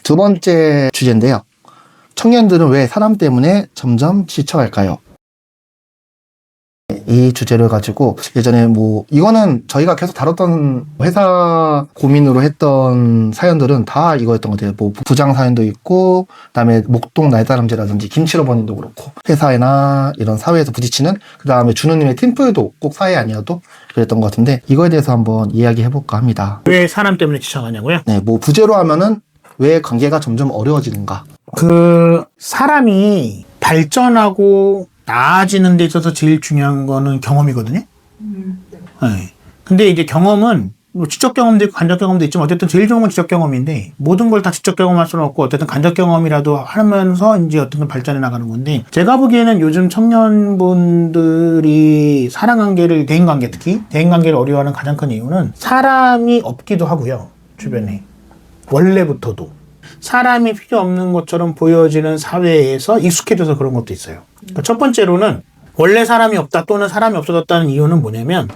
두 번째 주제인데요. 청년들은 왜 사람 때문에 점점 지쳐갈까요? 이 주제를 가지고 예전에 이거는 저희가 계속 다뤘던 회사 고민으로 했던 사연들은 다 이거였던 것 같아요. 부장 사연도 있고, 그다음에 목동 날다람쥐라든지 김치러버님도 그렇고, 회사나 이런 사회에서 부딪히는, 그다음에 준우님의 팀플도 꼭 사회 아니어도 그랬던 것 같은데, 이거에 대해서 한번 이야기해볼까 합니다. 왜 사람 때문에 지쳐가냐고요? 네, 부제로 하면은 왜 관계가 점점 어려워지는가? 사람이 발전하고 나아지는 데 있어서 제일 중요한 거는 경험이거든요. 네. 근데 이제 경험은 지적 경험도 있고 간접 경험도 있지만 어쨌든 제일 좋은 건 지적 경험인데 모든 걸 다 지적 경험할 수는 없고 어쨌든 간접 경험이라도 하면서 이제 어떤 발전해 나가는 건데 제가 보기에는 요즘 청년분들이 사랑관계를 대인관계 특히 대인관계를 어려워하는 가장 큰 이유는 사람이 없기도 하고요. 주변에. 원래부터도. 사람이 필요 없는 것처럼 보여지는 사회에서 익숙해져서 그런 것도 있어요. 그러니까 첫 번째로는 원래 사람이 없다 또는 사람이 없어졌다는 이유는 뭐냐면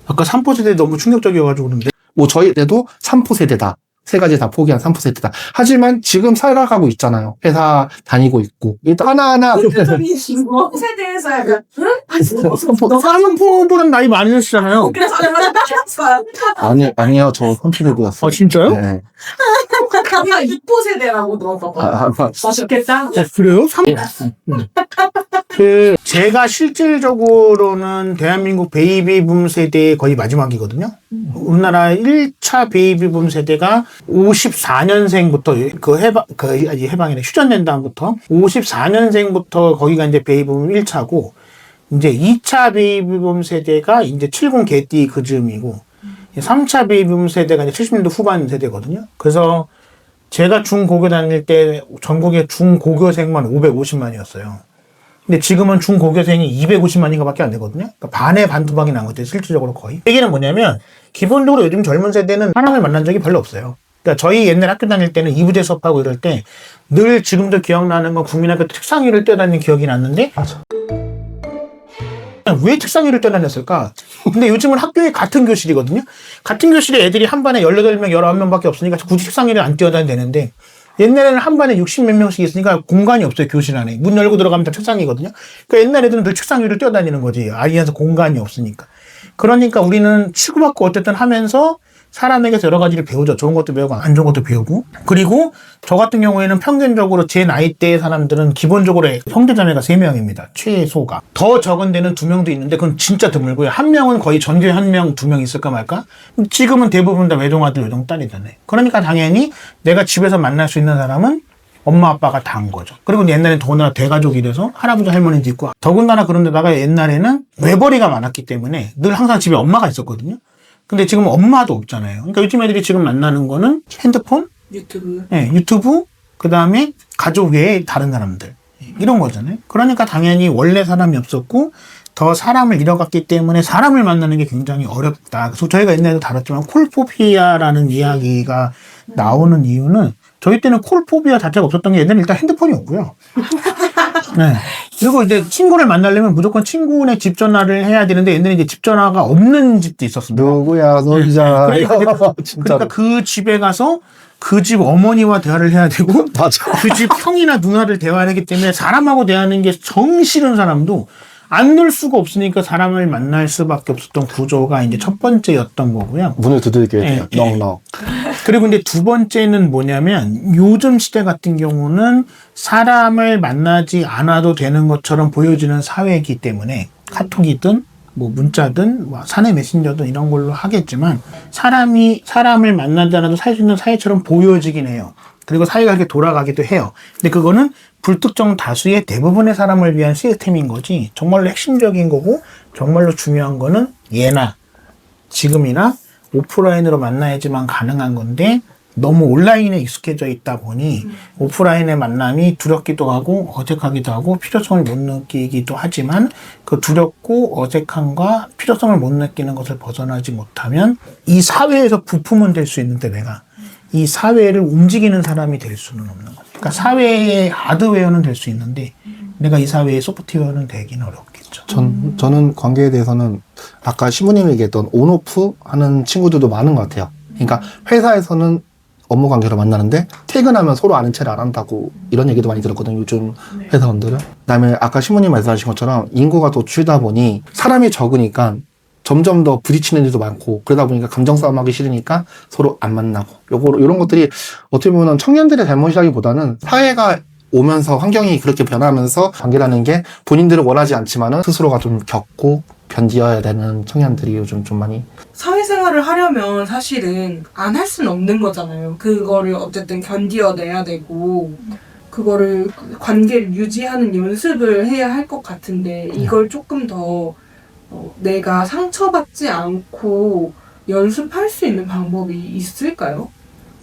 아까 3포 세대 너무 충격적이어가지고 그런데 저희 때도 3포 세대다. 세 가지 다 포기한 3포 세대다. 하지만 지금 살아가고 있잖아요. 회사 다니고 있고. 일단 하나하나. 세대에서 약간, 응? 3포보단 나이 많으시잖아요. 그래서 얼마나 따랐어요. 아니요. 저 3포 세대였어요. 진짜요? 네. 그냥 2포 세대라고 넣어봐. 맛있겠다. 그래요? 제가 실질적으로는 대한민국 베이비붐 세대의 거의 마지막이거든요. 우리나라 1차 베이비붐 세대가 54년생부터 해방이네. 휴전된 다음부터 54년생부터 거기가 이제 베이비붐 1차고 이제 2차 베이비붐 세대가 이제 70 개띠 그 즈음이고 3차 베이비붐 세대가 이제 70년대 후반 세대거든요. 그래서 제가 중고교 다닐 때 전국의 중고교생만 550만이었어요. 근데 지금은 중고교생이 250만인가 밖에 안 되거든요. 그러니까 반의 반토막이 난 것 같아요. 실질적으로 거의. 얘기는 뭐냐면 기본적으로 요즘 젊은 세대는 사람을 만난 적이 별로 없어요. 그러니까 저희 옛날 학교 다닐 때는 이부제 수업하고 이럴 때 늘 지금도 기억나는 건 국민학교 책상 위를 뛰어다니는 기억이 났는데 맞아. 왜 책상 위를 뛰어다녔을까? 근데 요즘은 학교에 같은 교실이거든요. 같은 교실에 애들이 한 반에 18명, 19명밖에 없으니까 굳이 책상 위를 안 뛰어다니면 되는데 옛날에는 한 반에 60 몇 명씩 있으니까 공간이 없어요. 교실 안에. 문 열고 들어가면 다 책상이거든요. 그러니까 옛날 애들은 늘 책상 위를 뛰어다니는 거지. 아이한테 공간이 없으니까. 그러니까 우리는 치고받고 어쨌든 하면서 사람에게서 여러 가지를 배우죠. 좋은 것도 배우고 안 좋은 것도 배우고. 그리고 저 같은 경우에는 평균적으로 제 나이대의 사람들은 기본적으로 형제자매가 3명입니다. 최소가. 더 적은 데는 2명도 있는데 그건 진짜 드물고요. 한 명은 거의 전교에 1명, 2명 있을까 말까? 지금은 대부분 다 외동아들, 외동딸이잖아요. 그러니까 당연히 내가 집에서 만날 수 있는 사람은 엄마 아빠가 다 한 거죠. 그리고 옛날엔 더군다나 대가족이 돼서 할아버지 할머니도 있고 더군다나 그런 데다가 옛날에는 외벌이가 많았기 때문에 늘 항상 집에 엄마가 있었거든요. 근데 지금 엄마도 없잖아요. 그러니까 요즘 애들이 지금 만나는 거는 핸드폰, 유튜브. 네, 유튜브, 그 다음에 가족 외에 다른 사람들. 이런 거잖아요. 그러니까 당연히 원래 사람이 없었고 더 사람을 잃어갔기 때문에 사람을 만나는 게 굉장히 어렵다. 그래서 저희가 옛날에도 다뤘지만 콜포비아라는 이야기가 나오는 이유는 저희 때는 콜포비아 자체가 없었던 게 옛날에 일단 핸드폰이 없고요. 네. 그리고 이제 친구를 만나려면 무조건 친구네 집 전화를 해야 되는데 옛날에 이제 집 전화가 없는 집도 있었습니다. 누구야, 놀자. 그러니까 그 집에 가서 그 집 어머니와 대화를 해야 되고 맞아. 그 집 형이나 누나를 대화하기 때문에 사람하고 대하는 게 정 싫은 사람도 안 놀 수가 없으니까 사람을 만날 수밖에 없었던 구조가 이제 첫 번째였던 거고요. 문을 두들겨야 돼요. 네. 넉넉. 그리고 이제 두 번째는 뭐냐면 요즘 시대 같은 경우는 사람을 만나지 않아도 되는 것처럼 보여지는 사회이기 때문에 카톡이든 문자든 사내 메신저든 이런 걸로 하겠지만 사람을 만나지 않아도 살 수 있는 사회처럼 보여지긴 해요. 그리고 사회가 이렇게 돌아가기도 해요. 근데 그거는 불특정 다수의 대부분의 사람을 위한 시스템인 거지 정말로 핵심적인 거고 정말로 중요한 거는 예나 지금이나 오프라인으로 만나야지만 가능한 건데 너무 온라인에 익숙해져 있다 보니 오프라인의 만남이 두렵기도 하고 어색하기도 하고 필요성을 못 느끼기도 하지만 그 두렵고 어색함과 필요성을 못 느끼는 것을 벗어나지 못하면 이 사회에서 부품은 될 수 있는데 내가 이 사회를 움직이는 사람이 될 수는 없는 거죠. 그러니까 사회의 하드웨어는 될 수 있는데 내가 이 사회의 소프트웨어는 되긴 어렵겠죠. 저는 관계에 대해서는 아까 신부님이 얘기했던 온오프 하는 친구들도 많은 것 같아요. 그러니까 회사에서는 업무 관계로 만나는데 퇴근하면 서로 아는 체를 안 한다고 이런 얘기도 많이 들었거든요. 요즘 회사원들은. 그다음에 아까 신부님 말씀하신 것처럼 인구가 더 줄다 보니 사람이 적으니까 점점 더 부딪히는 일도 많고 그러다 보니까 감정 싸움하기 싫으니까 서로 안 만나고 이런 것들이 어떻게 보면 청년들의 잘못이라기보다는 사회가 오면서 환경이 그렇게 변하면서 관계라는 게 본인들은 원하지 않지만은 스스로가 좀 겪고 견디어야 되는 청년들이 요즘 좀 많이 사회생활을 하려면 사실은 안 할 수는 없는 거잖아요. 그거를 어쨌든 견디어내야 되고 그거를 관계를 유지하는 연습을 해야 할 것 같은데 이걸 조금 더 내가 상처받지 않고 연습할 수 있는 방법이 있을까요?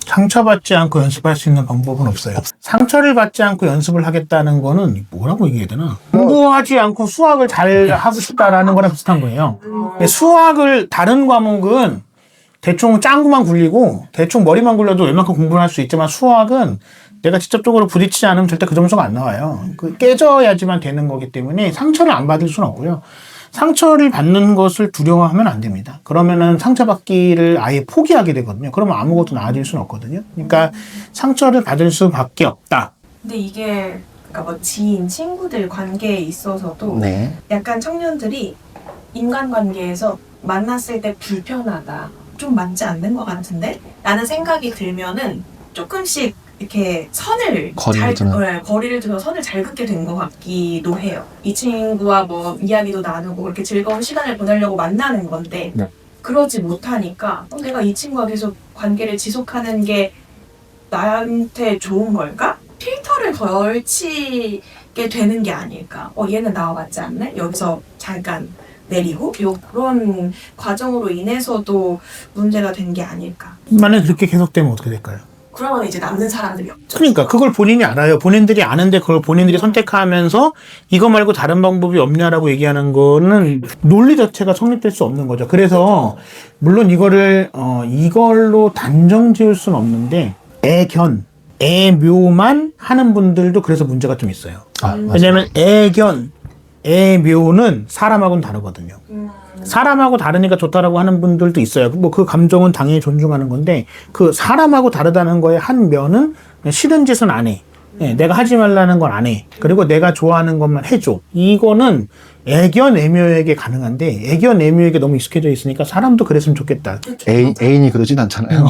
상처받지 않고 연습할 수 있는 방법은 없어요. 상처를 받지 않고 연습을 하겠다는 거는 뭐라고 얘기해야 되나? 공부하지 않고 수학을 잘 하고 싶다라는 거랑 비슷한 거예요. 근데 수학을 다른 과목은 대충 짱구만 굴리고 대충 머리만 굴려도 웬만큼 공부를 할 수 있지만 수학은 내가 직접적으로 부딪히지 않으면 절대 그 점수가 안 나와요. 깨져야지만 되는 거기 때문에 상처를 안 받을 수는 없고요. 상처를 받는 것을 두려워하면 안 됩니다. 그러면은 상처받기를 아예 포기하게 되거든요. 그러면 아무것도 나아질 수는 없거든요. 그러니까 상처를 받을 수밖에 없다. 근데 이게 그러니까 뭐 지인, 친구들 관계에 있어서도 네. 약간 청년들이 인간관계에서 만났을 때 불편하다, 좀 맞지 않는 것 같은데? 라는 생각이 들면은 조금씩 이렇게 거리를 두서 선을 잘 긋게 된 것 같기도 해요. 이 친구와 뭐 이야기도 나누고 이렇게 즐거운 시간을 보내려고 만나는 건데 네. 그러지 못하니까 내가 이 친구와 계속 관계를 지속하는 게 나한테 좋은 걸까? 필터를 걸치게 되는 게 아닐까? 얘는 나와 맞지 않네? 여기서 잠깐 내리고 그런 과정으로 인해서도 문제가 된 게 아닐까? 만약 그렇게 계속되면 어떻게 될까요? 그러면 이제 남는 사람들이 없죠. 그러니까 그걸 본인이 알아요. 본인들이 아는데 그걸 본인들이 선택하면서 이거 말고 다른 방법이 없냐라고 얘기하는 거는 논리 자체가 성립될 수 없는 거죠. 그래서 물론 이걸로 단정 지을 수는 없는데 애묘만 하는 분들도 그래서 문제가 좀 있어요. 왜냐하면 애묘는 사람하고는 다르거든요. 사람하고 다르니까 좋다라고 하는 분들도 있어요. 뭐 그 감정은 당연히 존중하는 건데 그 사람하고 다르다는 거에 한 면은 싫은 짓은 안 해. 내가 하지 말라는 건 안 해. 그리고 내가 좋아하는 것만 해줘. 이거는 애견애묘에게 가능한데 애견애묘에게 너무 익숙해져 있으니까 사람도 그랬으면 좋겠다. 애인이 그러진 않잖아요.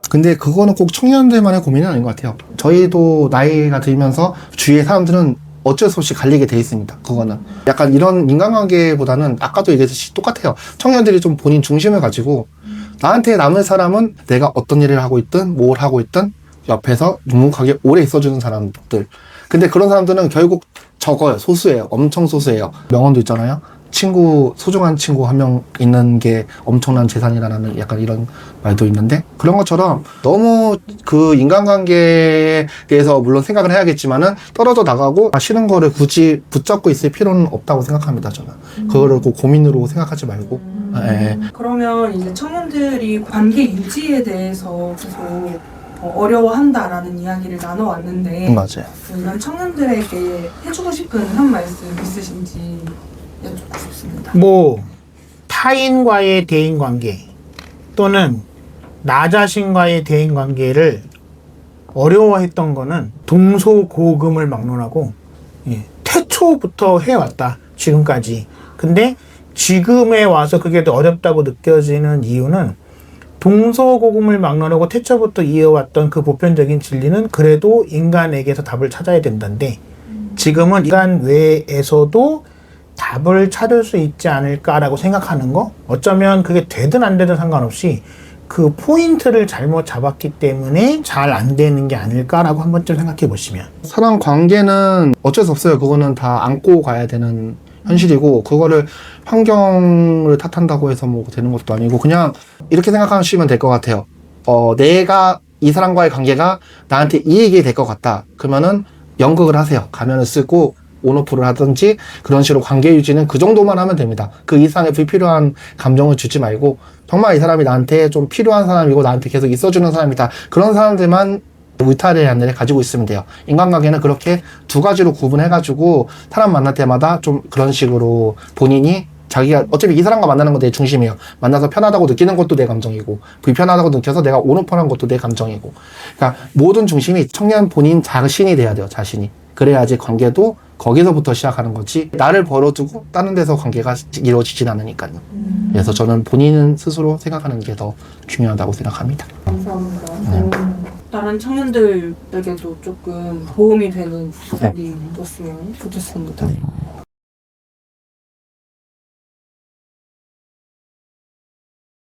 근데 그거는 꼭 청년들만의 고민은 아닌 것 같아요. 저희도 나이가 들면서 주위의 사람들은 어쩔 수 없이 갈리게 돼 있습니다. 그거는 약간 이런 인간관계보다는 아까도 얘기했듯이 똑같아요. 청년들이 좀 본인 중심을 가지고 나한테 남은 사람은 내가 어떤 일을 하고 있든 뭘 하고 있든 옆에서 묵묵하게 오래 있어주는 사람들. 근데 그런 사람들은 결국 적어요. 소수예요. 엄청 소수예요. 명언도 있잖아요. 소중한 친구 한 명 있는 게 엄청난 재산이라는 약간 이런 말도 있는데 그런 것처럼 너무 그 인간관계에 대해서 물론 생각을 해야겠지만은 떨어져 나가고 싫은 거를 굳이 붙잡고 있을 필요는 없다고 생각합니다. 저는 그거를 꼭 고민으로 생각하지 말고 그러면 이제 청년들이 관계 유지에 대해서 계속 어려워한다라는 이야기를 나눠왔는데 맞아요. 이런 청년들에게 해주고 싶은 한 말씀 있으신지 여쭙고 싶습니다. 뭐 타인과의 대인관계 또는 나 자신과의 대인관계를 어려워했던 거는 동서고금을 막론하고 태초부터 해왔다. 지금까지. 근데 지금에 와서 그게 더 어렵다고 느껴지는 이유는 동서고금을 막론하고 태초부터 이어왔던 그 보편적인 진리는 그래도 인간에게서 답을 찾아야 된다는데 지금은 인간 외에서도 답을 찾을 수 있지 않을까라고 생각하는 거? 어쩌면 그게 되든 안 되든 상관없이 그 포인트를 잘못 잡았기 때문에 잘 안 되는 게 아닐까라고 한 번쯤 생각해 보시면. 사람 관계는 어쩔 수 없어요. 그거는 다 안고 가야 되는 현실이고 그거를 환경을 탓한다고 해서 뭐 되는 것도 아니고 그냥 이렇게 생각하시면 될 것 같아요. 내가 이 사람과의 관계가 나한테 이익이 될 것 같다. 그러면은 연극을 하세요. 가면을 쓰고 온오프를 하든지 그런 식으로 관계 유지는 그 정도만 하면 됩니다. 그 이상의 불필요한 감정을 주지 말고 정말 이 사람이 나한테 좀 필요한 사람이고 나한테 계속 있어주는 사람이다. 그런 사람들만 울타리의 하늘에 가지고 있으면 돼요. 인간관계는 그렇게 두 가지로 구분해가지고 사람 만날 때마다 좀 그런 식으로 본인이 자기가 어차피 이 사람과 만나는 건 내 중심이야. 만나서 편하다고 느끼는 것도 내 감정이고 불편하다고 느껴서 내가 오른편한 것도 내 감정이고. 그러니까 모든 중심이 청년 본인 자신이 돼야 돼요. 자신이. 그래야지 관계도 거기서부터 시작하는 거지 나를 벌어두고 다른 데서 관계가 이루어지진 않으니까요. 그래서 저는 본인 스스로 생각하는 게 더 중요하다고 생각합니다. 감사합니다. 다른 청년들에게도 조금 도움이 되는 부분이 있었으면 좋겠습니다.